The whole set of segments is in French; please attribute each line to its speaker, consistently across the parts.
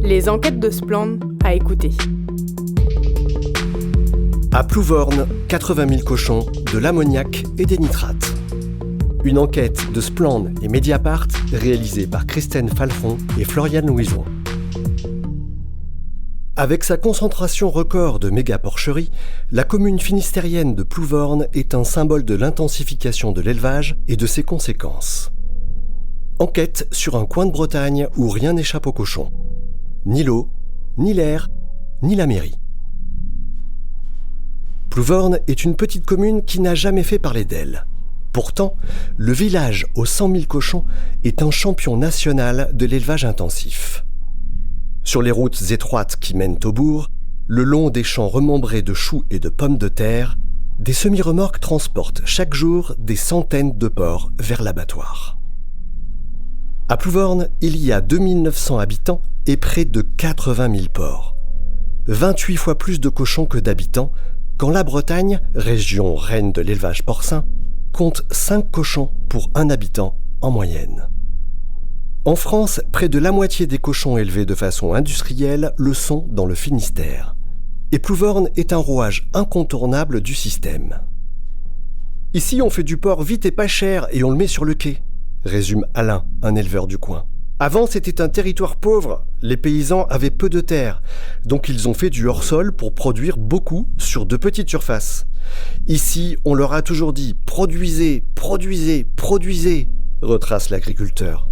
Speaker 1: Les enquêtes de Spland à écouter.
Speaker 2: À Plouvorne, 80 000 cochons, de l'ammoniac et des nitrates. Une enquête de Spland et Mediapart réalisée par Christine Falfon et Florian Louison. Avec sa concentration record de méga-porcheries, la commune finistérienne de Plouvorne est un symbole de l'intensification de l'élevage et de ses conséquences. Enquête sur un coin de Bretagne où rien n'échappe aux cochons. Ni l'eau, ni l'air, ni la mairie. Plouvorne est une petite commune qui n'a jamais fait parler d'elle. Pourtant, le village aux 100 000 cochons est un champion national de l'élevage intensif. Sur les routes étroites qui mènent au bourg, le long des champs remembrés de choux et de pommes de terre, des semi-remorques transportent chaque jour des centaines de porcs vers l'abattoir. À Plouvorne, il y a 2900 habitants et près de 80 000 porcs. 28 fois plus de cochons que d'habitants, quand la Bretagne, région reine de l'élevage porcin, compte 5 cochons pour 1 habitant en moyenne. En France, près de la moitié des cochons élevés de façon industrielle le sont dans le Finistère. Et Plouvorne est un rouage incontournable du système. Ici, on fait du porc vite et pas cher et on le met sur le quai, résume Alain, un éleveur du coin. Avant, c'était un territoire pauvre. Les paysans avaient peu de terre, donc ils ont fait du hors-sol pour produire beaucoup sur de petites surfaces. Ici, on leur a toujours dit « produisez, produisez, produisez », retrace l'agriculteur.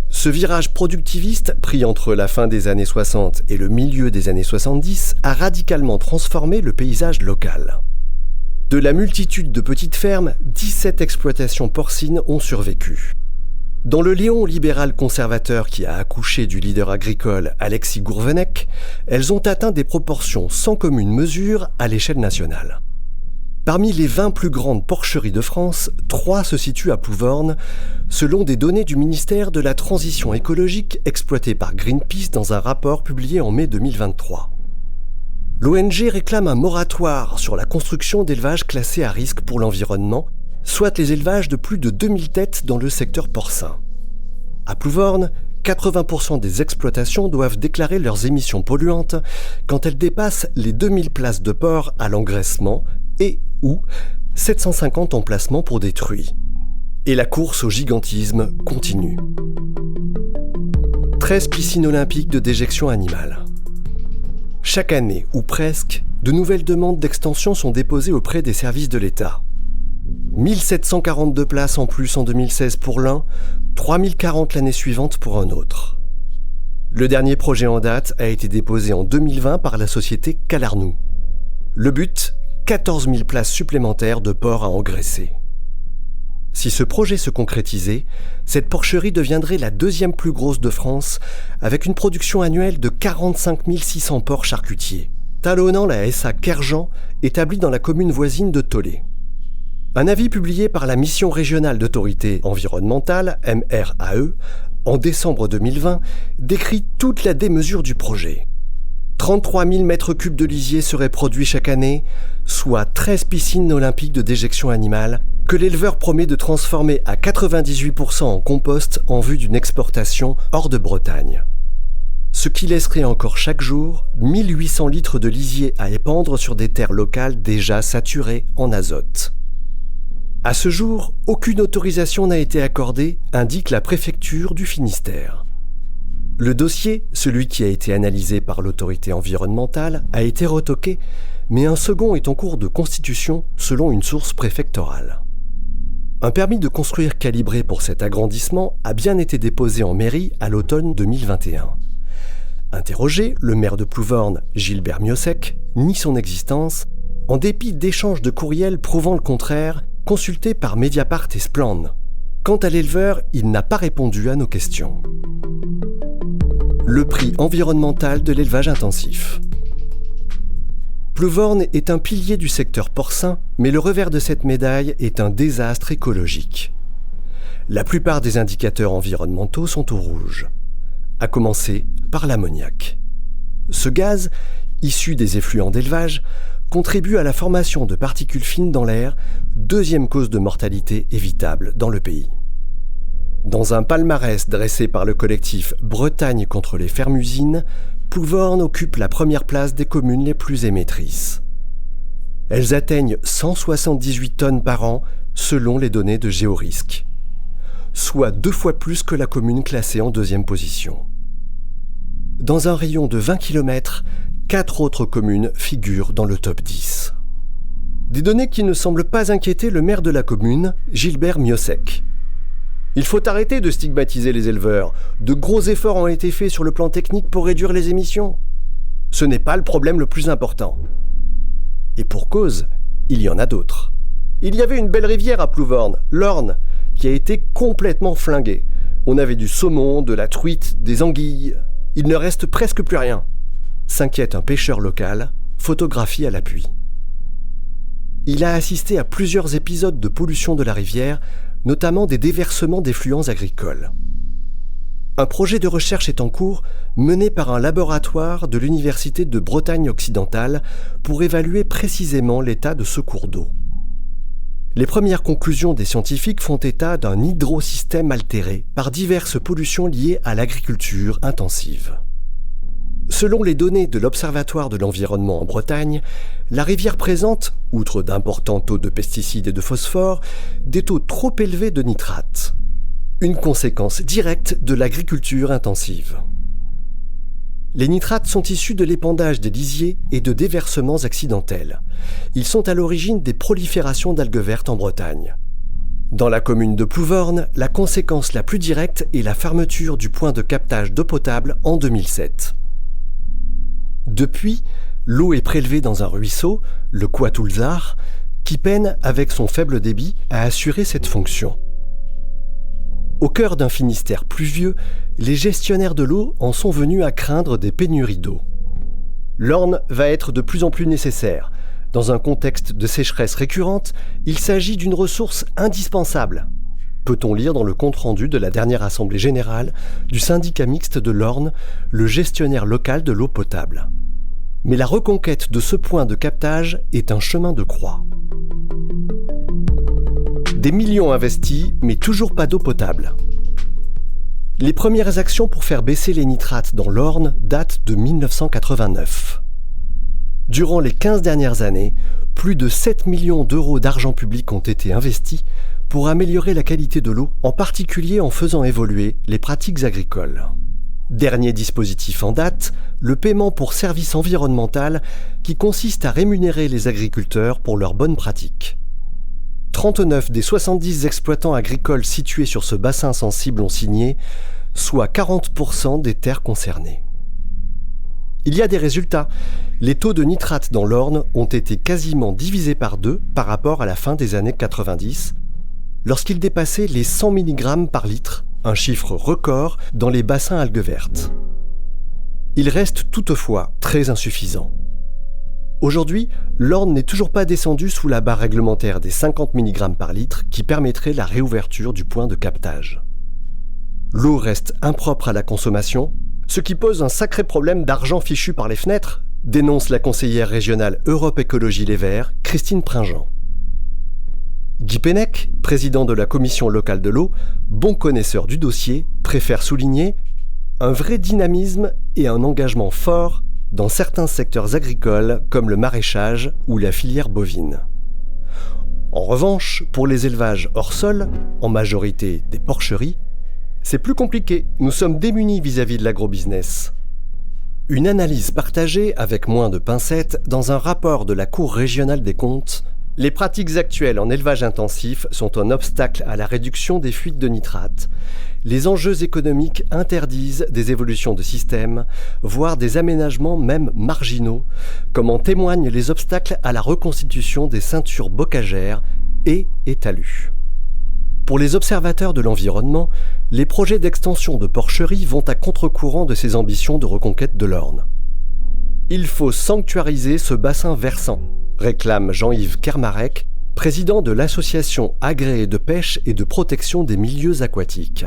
Speaker 2: Ce virage productiviste, pris entre la fin des années 60 et le milieu des années 70, a radicalement transformé le paysage local. De la multitude de petites fermes, 17 exploitations porcines ont survécu. Dans le Léon libéral conservateur qui a accouché du leader agricole Alexis Gourvenec, elles ont atteint des proportions sans commune mesure à l'échelle nationale. Parmi les 20 plus grandes porcheries de France, 3 se situent à Plouvorne, selon des données du ministère de la Transition écologique exploité par Greenpeace dans un rapport publié en mai 2023. L'ONG réclame un moratoire sur la construction d'élevages classés à risque pour l'environnement, soit les élevages de plus de 2000 têtes dans le secteur porcin. À Plouvorne, 80% des exploitations doivent déclarer leurs émissions polluantes quand elles dépassent les 2000 places de porc à l'engraissement et ou 750 emplacements pour des truies. Et la course au gigantisme continue. 13 piscines olympiques de déjection animale. Chaque année, ou presque, de nouvelles demandes d'extension sont déposées auprès des services de l'État. 1742 places en plus en 2016 pour l'un, 3040 l'année suivante pour un autre. Le dernier projet en date a été déposé en 2020 par la société Calarnou. Le but, 14 000 places supplémentaires de porcs à engraisser. Si ce projet se concrétisait, cette porcherie deviendrait la 2e plus grosse de France, avec une production annuelle de 45 600 porcs charcutiers, talonnant la SA Kerjean, établie dans la commune voisine de Thollet. Un avis publié par la Mission régionale d'autorité environnementale, MRAE, en décembre 2020, décrit toute la démesure du projet. 33 000 mètres cubes de lisier seraient produits chaque année, soit 13 piscines olympiques de déjection animale, que l'éleveur promet de transformer à 98% en compost en vue d'une exportation hors de Bretagne. Ce qui laisserait encore chaque jour 1800 litres de lisier à épandre sur des terres locales déjà saturées en azote. À ce jour, aucune autorisation n'a été accordée, indique la préfecture du Finistère. Le dossier, celui qui a été analysé par l'autorité environnementale, a été retoqué, mais un second est en cours de constitution selon une source préfectorale. Un permis de construire calibré pour cet agrandissement a bien été déposé en mairie à l'automne 2021. Interrogé, le maire de Plouvorne, Gilbert Miossec, nie son existence, en dépit d'échanges de courriels prouvant le contraire, consultés par Mediapart et Spland. Quant à l'éleveur, il n'a pas répondu à nos questions. Le prix environnemental de l'élevage intensif. Plouvorne est un pilier du secteur porcin, mais le revers de cette médaille est un désastre écologique. La plupart des indicateurs environnementaux sont au rouge, à commencer par l'ammoniac. Ce gaz, issu des effluents d'élevage, contribue à la formation de particules fines dans l'air, 2e cause de mortalité évitable dans le pays. Dans un palmarès dressé par le collectif Bretagne contre les fermes-usines, Plouvorne occupe la première place des communes les plus émettrices. Elles atteignent 178 tonnes par an selon les données de Géorisque, soit 2 fois plus que la commune classée en 2e position. Dans un rayon de 20 km, 4 autres communes figurent dans le top 10. Des données qui ne semblent pas inquiéter le maire de la commune, Gilbert Miossec. Il faut arrêter de stigmatiser les éleveurs. De gros efforts ont été faits sur le plan technique pour réduire les émissions. Ce n'est pas le problème le plus important. Et pour cause, il y en a d'autres. Il y avait une belle rivière à Plouvorne, l'Orne, qui a été complètement flinguée. On avait du saumon, de la truite, des anguilles. Il ne reste presque plus rien. S'inquiète un pêcheur local, photographie à l'appui. Il a assisté à plusieurs épisodes de pollution de la rivière, notamment des déversements d'effluents agricoles. Un projet de recherche est en cours, mené par un laboratoire de l'Université de Bretagne occidentale pour évaluer précisément l'état de ce cours d'eau. Les premières conclusions des scientifiques font état d'un hydrosystème altéré par diverses pollutions liées à l'agriculture intensive. Selon les données de l'Observatoire de l'environnement en Bretagne, la rivière présente, outre d'importants taux de pesticides et de phosphore, des taux trop élevés de nitrates. Une conséquence directe de l'agriculture intensive. Les nitrates sont issus de l'épandage des lisiers et de déversements accidentels. Ils sont à l'origine des proliférations d'algues vertes en Bretagne. Dans la commune de Plouvorne, la conséquence la plus directe est la fermeture du point de captage d'eau potable en 2007. Depuis, l'eau est prélevée dans un ruisseau, le Couatoulzard, qui peine, avec son faible débit, à assurer cette fonction. Au cœur d'un Finistère pluvieux, les gestionnaires de l'eau en sont venus à craindre des pénuries d'eau. L'Orne va être de plus en plus nécessaire. Dans un contexte de sécheresse récurrente, il s'agit d'une ressource indispensable. Peut-on lire dans le compte-rendu de la dernière assemblée générale du syndicat mixte de l'Orne, le gestionnaire local de l'eau potable. Mais la reconquête de ce point de captage est un chemin de croix. Des millions investis, mais toujours pas d'eau potable. Les premières actions pour faire baisser les nitrates dans l'Orne datent de 1989. Durant les 15 dernières années, plus de 7 millions d'euros d'argent public ont été investis pour améliorer la qualité de l'eau, en particulier en faisant évoluer les pratiques agricoles. Dernier dispositif en date, le paiement pour service environnemental qui consiste à rémunérer les agriculteurs pour leurs bonnes pratiques. 39 des 70 exploitants agricoles situés sur ce bassin sensible ont signé, soit 40% des terres concernées. Il y a des résultats. Les taux de nitrate dans l'Orne ont été quasiment divisés par 2 par rapport à la fin des années 90, lorsqu'ils dépassaient les 100 mg par litre, un chiffre record dans les bassins algues vertes. Il reste toutefois très insuffisant. Aujourd'hui, l'Orne n'est toujours pas descendu sous la barre réglementaire des 50 mg par litre qui permettrait la réouverture du point de captage. L'eau reste impropre à la consommation, ce qui pose un sacré problème d'argent fichu par les fenêtres, dénonce la conseillère régionale Europe Écologie Les Verts, Christine Pringent. Guy Pennec, président de la commission locale de l'eau, bon connaisseur du dossier, préfère souligner un vrai dynamisme et un engagement fort dans certains secteurs agricoles comme le maraîchage ou la filière bovine. En revanche, pour les élevages hors sol, en majorité des porcheries, c'est plus compliqué, nous sommes démunis vis-à-vis de l'agrobusiness. Une analyse partagée avec moins de pincettes dans un rapport de la Cour régionale des comptes. Les pratiques actuelles en élevage intensif sont un obstacle à la réduction des fuites de nitrates. Les enjeux économiques interdisent des évolutions de système, voire des aménagements même marginaux, comme en témoignent les obstacles à la reconstitution des ceintures bocagères et talus. Pour les observateurs de l'environnement, les projets d'extension de porcheries vont à contre-courant de ces ambitions de reconquête de l'Orne. Il faut sanctuariser ce bassin versant, réclame Jean-Yves Kermarec, président de l'association agréée de pêche et de protection des milieux aquatiques.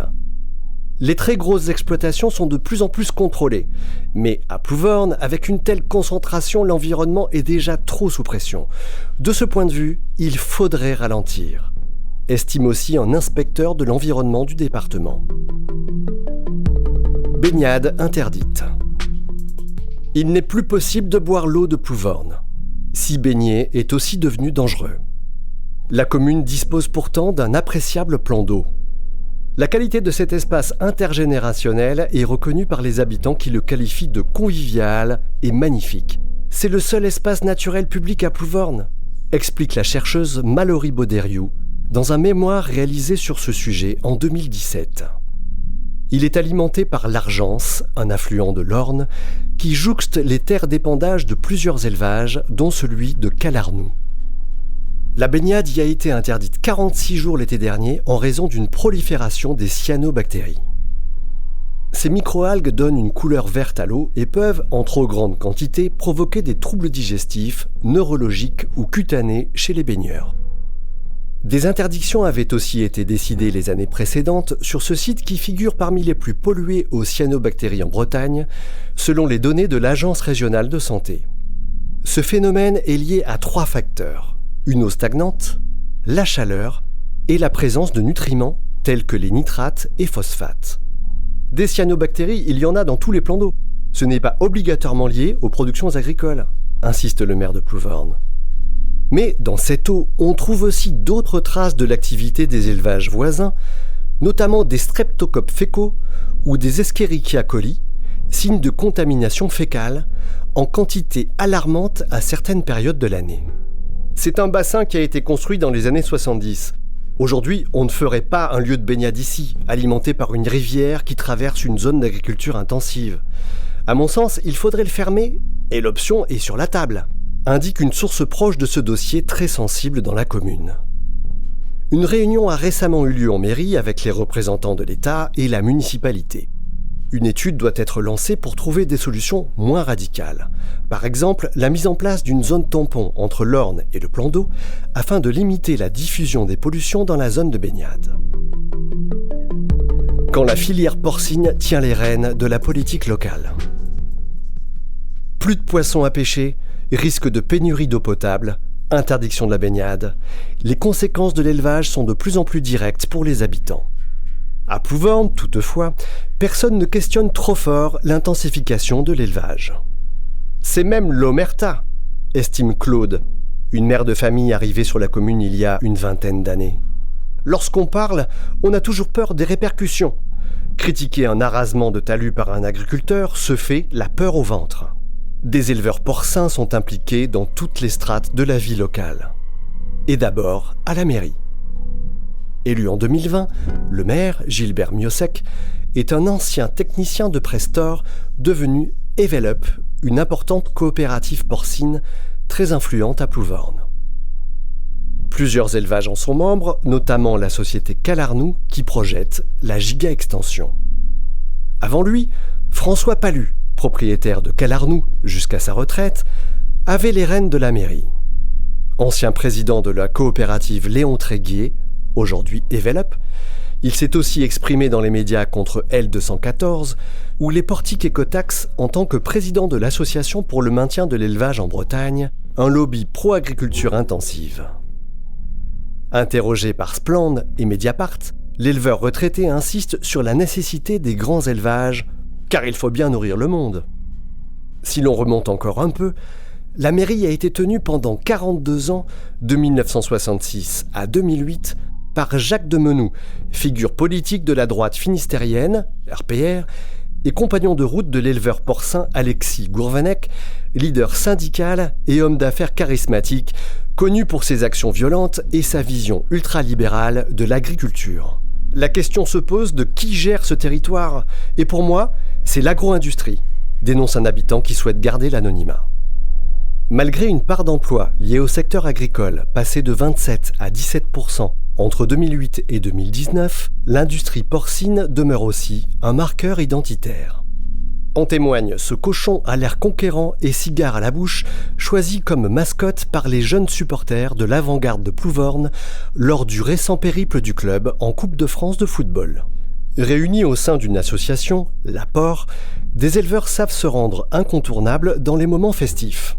Speaker 2: Les très grosses exploitations sont de plus en plus contrôlées, mais à Plouvorne, avec une telle concentration, l'environnement est déjà trop sous pression. De ce point de vue, il faudrait ralentir. estime aussi un inspecteur de l'environnement du département. Baignade interdite. Il n'est plus possible de boire l'eau de Plouvorne. S'y baigner est aussi devenu dangereux. La commune dispose pourtant d'un appréciable plan d'eau. La qualité de cet espace intergénérationnel est reconnue par les habitants qui le qualifient de convivial et magnifique. C'est le seul espace naturel public à Plouvorne, explique la chercheuse Mallory Baudériou dans un mémoire réalisé sur ce sujet en 2017. Il est alimenté par l'Argence, un affluent de l'Orne, qui jouxte les terres d'épandage de plusieurs élevages, dont celui de Calarnoux. La baignade y a été interdite 46 jours l'été dernier en raison d'une prolifération des cyanobactéries. Ces microalgues donnent une couleur verte à l'eau et peuvent, en trop grande quantité, provoquer des troubles digestifs, neurologiques ou cutanés chez les baigneurs. Des interdictions avaient aussi été décidées les années précédentes sur ce site qui figure parmi les plus pollués aux cyanobactéries en Bretagne, selon les données de l'Agence régionale de santé. Ce phénomène est lié à 3 facteurs. Une eau stagnante, la chaleur et la présence de nutriments tels que les nitrates et phosphates. Des cyanobactéries, il y en a dans tous les plans d'eau. Ce n'est pas obligatoirement lié aux productions agricoles, insiste le maire de Plouvorne. Mais dans cette eau, on trouve aussi d'autres traces de l'activité des élevages voisins, notamment des streptocoques fécaux ou des Escherichia coli, signes de contamination fécale, en quantité alarmante à certaines périodes de l'année. C'est un bassin qui a été construit dans les années 70. Aujourd'hui, on ne ferait pas un lieu de baignade ici, alimenté par une rivière qui traverse une zone d'agriculture intensive. À mon sens, il faudrait le fermer, et l'option est sur la table, indique une source proche de ce dossier très sensible dans la commune. Une réunion a récemment eu lieu en mairie avec les représentants de l'État et la municipalité. Une étude doit être lancée pour trouver des solutions moins radicales. Par exemple, la mise en place d'une zone tampon entre l'Orne et le plan d'eau afin de limiter la diffusion des pollutions dans la zone de baignade. Quand la filière porcine tient les rênes de la politique locale. Plus de poissons à pêcher, risque de pénurie d'eau potable, interdiction de la baignade. Les conséquences de l'élevage sont de plus en plus directes pour les habitants. À Plouvorne, toutefois, personne ne questionne trop fort l'intensification de l'élevage. C'est même l'omerta, estime Claude, une mère de famille arrivée sur la commune il y a une vingtaine d'années. Lorsqu'on parle, on a toujours peur des répercussions. Critiquer un arasement de talus par un agriculteur se fait la peur au ventre. Des éleveurs porcins sont impliqués dans toutes les strates de la vie locale. Et d'abord à la mairie. Élu en 2020, le maire, Gilbert Miossec, est un ancien technicien de Prestor devenu Evelup, une importante coopérative porcine très influente à Plouvorne. Plusieurs élevages en sont membres, notamment la société Calarnoux qui projette la giga-extension. Avant lui, François Palu, propriétaire de Calarnoux jusqu'à sa retraite, avait les rênes de la mairie. Ancien président de la coopérative Léon Tréguier, aujourd'hui Evelup, il s'est aussi exprimé dans les médias contre L214 ou les portiques écotaxes en tant que président de l'association pour le maintien de l'élevage en Bretagne, un lobby pro-agriculture intensive. Interrogé par Splend et Mediapart, l'éleveur retraité insiste sur la nécessité des grands élevages, car il faut bien nourrir le monde. Si l'on remonte encore un peu, la mairie a été tenue pendant 42 ans, de 1966 à 2008, par Jacques de Menou, figure politique de la droite finistérienne, RPR, et compagnon de route de l'éleveur porcin Alexis Gourvenec, leader syndical et homme d'affaires charismatique, connu pour ses actions violentes et sa vision ultralibérale de l'agriculture. La question se pose de qui gère ce territoire, et pour moi, c'est l'agro-industrie, dénonce un habitant qui souhaite garder l'anonymat. Malgré une part d'emploi liée au secteur agricole passée de 27 à 17% entre 2008 et 2019, l'industrie porcine demeure aussi un marqueur identitaire. En témoigne ce cochon à l'air conquérant et cigare à la bouche, choisi comme mascotte par les jeunes supporters de l'avant-garde de Plouvorne lors du récent périple du club en Coupe de France de football. Réunis au sein d'une association, l'Apport, des éleveurs savent se rendre incontournables dans les moments festifs.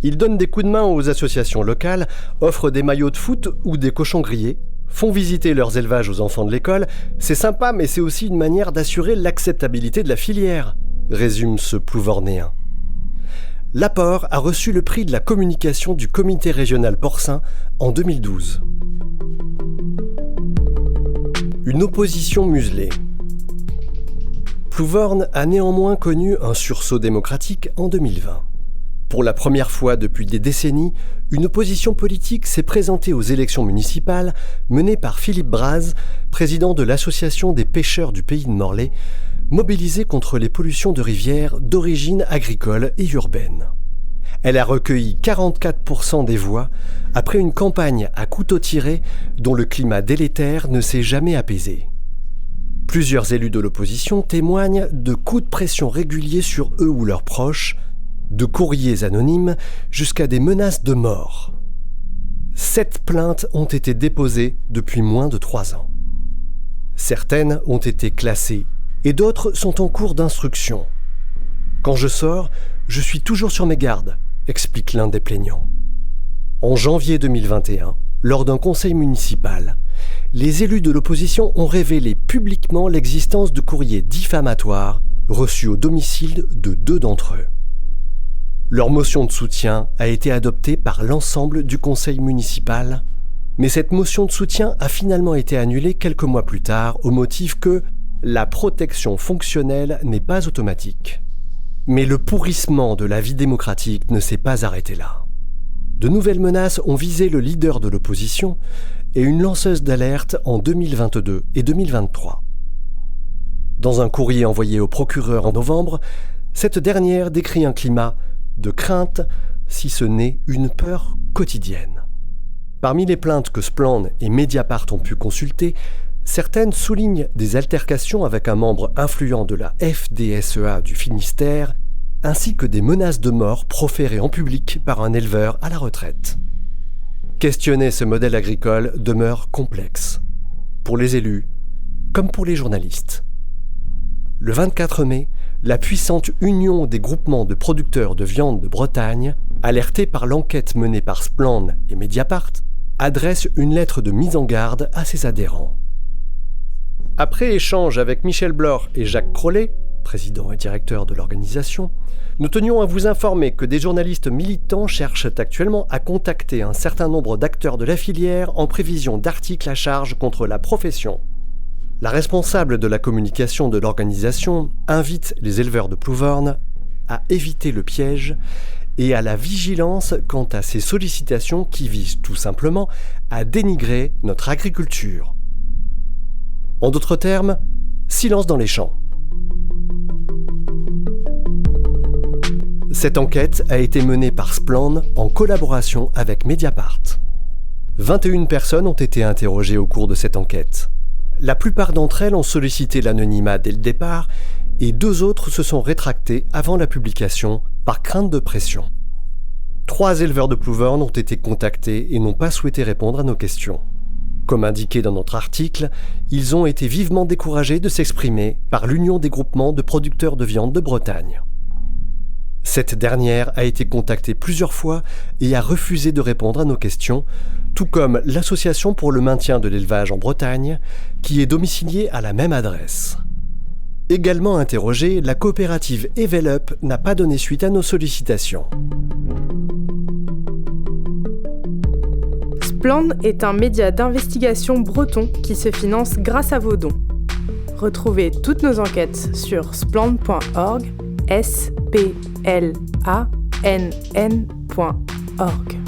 Speaker 2: Ils donnent des coups de main aux associations locales, offrent des maillots de foot ou des cochons grillés, font visiter leurs élevages aux enfants de l'école, c'est sympa, mais c'est aussi une manière d'assurer l'acceptabilité de la filière, résume ce Plouvornéen. L'apport a reçu le prix de la communication du Comité régional porcin en 2012. Une opposition muselée. Plouvorne a néanmoins connu un sursaut démocratique en 2020. Pour la première fois depuis des décennies, une opposition politique s'est présentée aux élections municipales menées par Philippe Braz, président de l'Association des pêcheurs du Pays de Morlaix, mobilisée contre les pollutions de rivières d'origine agricole et urbaine. Elle a recueilli 44% des voix après une campagne à couteau tiré dont le climat délétère ne s'est jamais apaisé. Plusieurs élus de l'opposition témoignent de coups de pression réguliers sur eux ou leurs proches, de courriers anonymes jusqu'à des menaces de mort. 7 plaintes ont été déposées depuis moins de 3 ans. Certaines ont été classées et d'autres sont en cours d'instruction. Quand je sors, je suis toujours sur mes gardes, explique l'un des plaignants. En janvier 2021, lors d'un conseil municipal, les élus de l'opposition ont révélé publiquement l'existence de courriers diffamatoires reçus au domicile de 2 d'entre eux. Leur motion de soutien a été adoptée par l'ensemble du conseil municipal, mais cette motion de soutien a finalement été annulée quelques mois plus tard au motif que la protection fonctionnelle n'est pas automatique. Mais le pourrissement de la vie démocratique ne s'est pas arrêté là. De nouvelles menaces ont visé le leader de l'opposition et une lanceuse d'alerte en 2022 et 2023. Dans un courrier envoyé au procureur en novembre, cette dernière décrit un climat de crainte, si ce n'est une peur quotidienne. Parmi les plaintes que Spland et Mediapart ont pu consulter, certaines soulignent des altercations avec un membre influent de la FDSEA du Finistère, ainsi que des menaces de mort proférées en public par un éleveur à la retraite. Questionner ce modèle agricole demeure complexe, pour les élus comme pour les journalistes. Le 24 mai, la puissante Union des groupements de producteurs de viande de Bretagne, alertée par l'enquête menée par Spland et Mediapart, adresse une lettre de mise en garde à ses adhérents. Après échange avec Michel Blore et Jacques Crollet, président et directeur de l'organisation, nous tenions à vous informer que des journalistes militants cherchent actuellement à contacter un certain nombre d'acteurs de la filière en prévision d'articles à charge contre la profession. La responsable de la communication de l'organisation invite les éleveurs de Plouvorne à éviter le piège et à la vigilance quant à ces sollicitations qui visent tout simplement à dénigrer notre agriculture. En d'autres termes, silence dans les champs. Cette enquête a été menée par Spland en collaboration avec Mediapart. 21 personnes ont été interrogées au cours de cette enquête. La plupart d'entre elles ont sollicité l'anonymat dès le départ et 2 autres se sont rétractées avant la publication par crainte de pression. 3 éleveurs de Plouvorne ont été contactés et n'ont pas souhaité répondre à nos questions. Comme indiqué dans notre article, ils ont été vivement découragés de s'exprimer par l'Union des groupements de producteurs de viande de Bretagne. Cette dernière a été contactée plusieurs fois et a refusé de répondre à nos questions, tout comme l'Association pour le maintien de l'élevage en Bretagne, qui est domiciliée à la même adresse. Également interrogée, la coopérative Evelup n'a pas donné suite à nos sollicitations.
Speaker 1: Spland est un média d'investigation breton qui se finance grâce à vos dons. Retrouvez toutes nos enquêtes sur spland.org, splann.org.